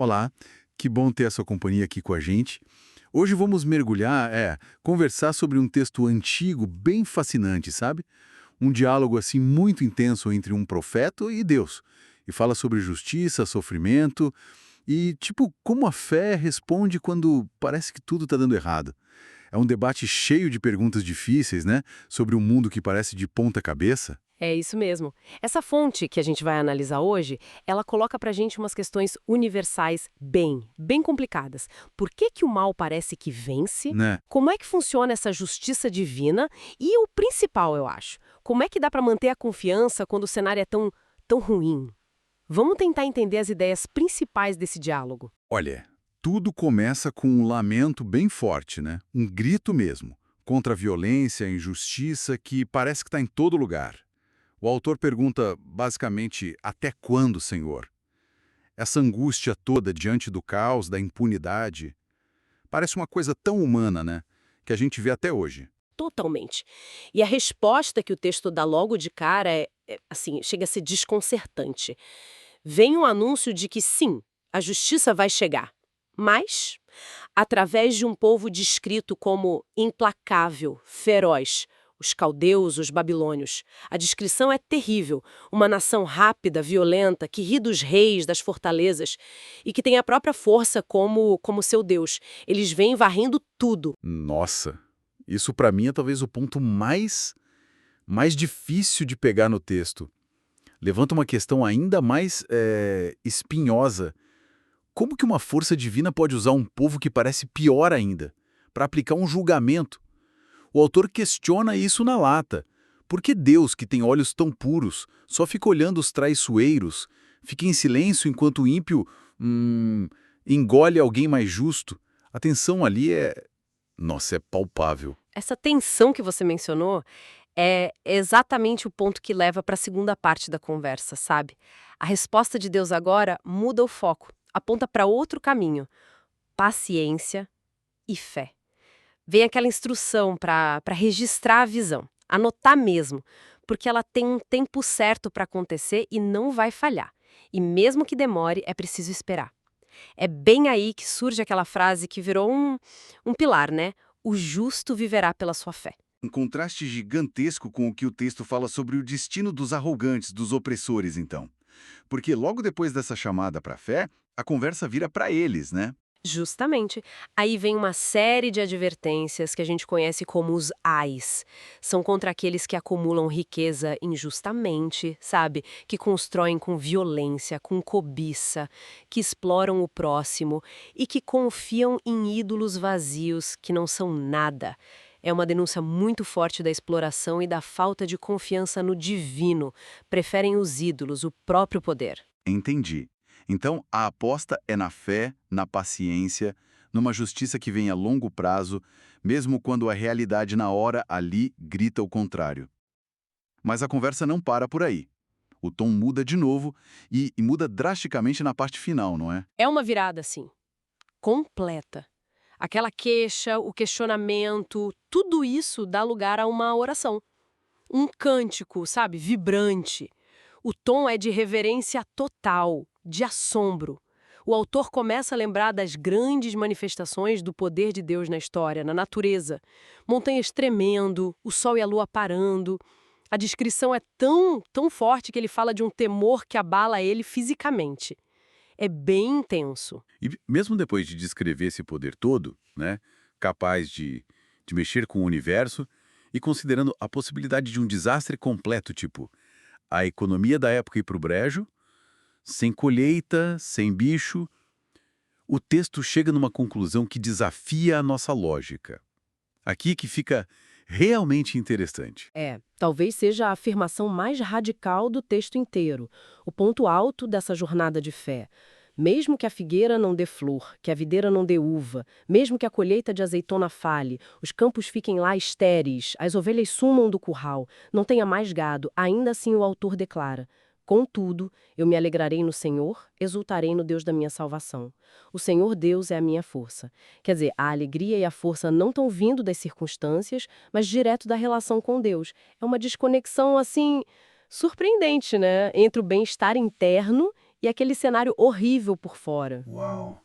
Olá, que bom ter a sua companhia aqui com a gente. Hoje vamos mergulhar, conversar sobre um texto antigo bem fascinante, sabe? Um diálogo assim muito intenso entre um profeta e Deus. E fala sobre justiça, sofrimento e, tipo, como a fé responde quando parece que tudo está dando errado. É um debate cheio de perguntas difíceis, né? Sobre um mundo que parece de ponta cabeça. É isso mesmo. Essa fonte que a gente vai analisar hoje, ela coloca pra gente umas questões universais bem complicadas. Por que que o mal parece que vence? Né? Como é que funciona essa justiça divina? E o principal, eu acho, como é que dá pra manter a confiança quando o cenário é tão ruim? Vamos tentar entender as ideias principais desse diálogo. Olha, tudo começa com um lamento bem forte, né? Um grito mesmo, contra a violência, a injustiça que parece que está em todo lugar. O autor pergunta, basicamente, até quando, Senhor? Essa angústia toda diante do caos, da impunidade, parece uma coisa tão humana, né? Que a gente vê até hoje. Totalmente. E a resposta que o texto dá logo de cara assim, chega a ser desconcertante. Vem um anúncio de que sim, a justiça vai chegar, mas através de um povo descrito como implacável, feroz, os caldeus, os babilônios. A descrição é terrível, uma nação rápida, violenta, que ri dos reis, das fortalezas e que tem a própria força como seu Deus. Eles vêm varrendo tudo. Nossa, isso para mim é talvez o ponto mais difícil de pegar no texto. Levanta uma questão ainda mais espinhosa. Como que uma força divina pode usar um povo que parece pior ainda, para aplicar um julgamento? O autor questiona isso na lata. Por que Deus, que tem olhos tão puros, só fica olhando os traiçoeiros, fica em silêncio enquanto o ímpio engole alguém mais justo? A tensão ali nossa, é palpável. Essa tensão que você mencionou é exatamente o ponto que leva para a segunda parte da conversa, sabe? A resposta de Deus agora muda o foco, aponta para outro caminho: paciência e fé. Vem aquela instrução para registrar a visão, anotar mesmo, porque ela tem um tempo certo para acontecer e não vai falhar. E mesmo que demore, é preciso esperar. É bem aí que surge aquela frase que virou um pilar, né? O justo viverá pela sua fé. Um contraste gigantesco com o que o texto fala sobre o destino dos arrogantes, dos opressores, então. Porque logo depois dessa chamada para a fé, a conversa vira para eles, né? Justamente. Aí vem uma série de advertências que a gente conhece como os ais. São contra aqueles que acumulam riqueza injustamente, sabe? Que constroem com violência, com cobiça, que exploram o próximo e que confiam em ídolos vazios que não são nada. É uma denúncia muito forte da exploração e da falta de confiança no divino. Preferem os ídolos, o próprio poder. Entendi. Então, a aposta é na fé, na paciência, numa justiça que vem a longo prazo, mesmo quando a realidade na hora ali grita o contrário. Mas a conversa não para por aí. O tom muda de novo e muda drasticamente na parte final, não é? É uma virada, sim, completa. Aquela queixa, o questionamento, tudo isso dá lugar a uma oração. Um cântico, sabe, vibrante. O tom é de reverência total, de assombro. O autor começa a lembrar das grandes manifestações do poder de Deus na história, na natureza. Montanhas tremendo, o sol e a lua parando. A descrição é tão forte que ele fala de um temor que abala ele fisicamente. É bem intenso. E mesmo depois de descrever esse poder todo, né, capaz de mexer com o universo, e considerando a possibilidade de um desastre completo, tipo a economia da época ir para o brejo, sem colheita, sem bicho, o texto chega numa conclusão que desafia a nossa lógica. Aqui que fica realmente interessante. Talvez seja a afirmação mais radical do texto inteiro, o ponto alto dessa jornada de fé. Mesmo que a figueira não dê flor, que a videira não dê uva, mesmo que a colheita de azeitona falhe, os campos fiquem lá estéreis, as ovelhas sumam do curral, não tenha mais gado, ainda assim o autor declara: Contudo, eu me alegrarei no Senhor, exultarei no Deus da minha salvação. O Senhor Deus é a minha força. Quer dizer, a alegria e a força não estão vindo das circunstâncias, mas direto da relação com Deus. É uma desconexão, assim, surpreendente, né? Entre o bem-estar interno e aquele cenário horrível por fora. Uau!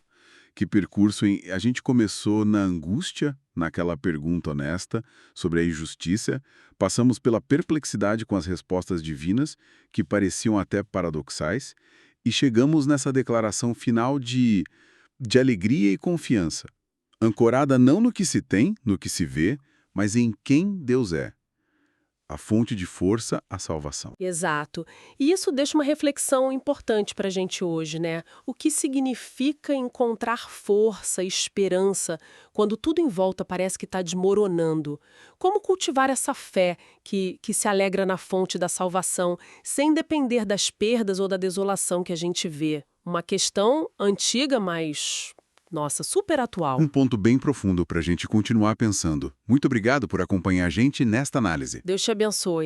Que percurso, hein? A gente começou na angústia, naquela pergunta honesta sobre a injustiça, passamos pela perplexidade com as respostas divinas, que pareciam até paradoxais, e chegamos nessa declaração final de alegria e confiança, ancorada não no que se tem, no que se vê, mas em quem Deus é. A fonte de força, a salvação. Exato. E isso deixa uma reflexão importante para a gente hoje, né? O que significa encontrar força e esperança quando tudo em volta parece que está desmoronando? Como cultivar essa fé que se alegra na fonte da salvação, sem depender das perdas ou da desolação que a gente vê? Uma questão antiga, mas, nossa, super atual. Um ponto bem profundo para a gente continuar pensando. Muito obrigado por acompanhar a gente nesta análise. Deus te abençoe.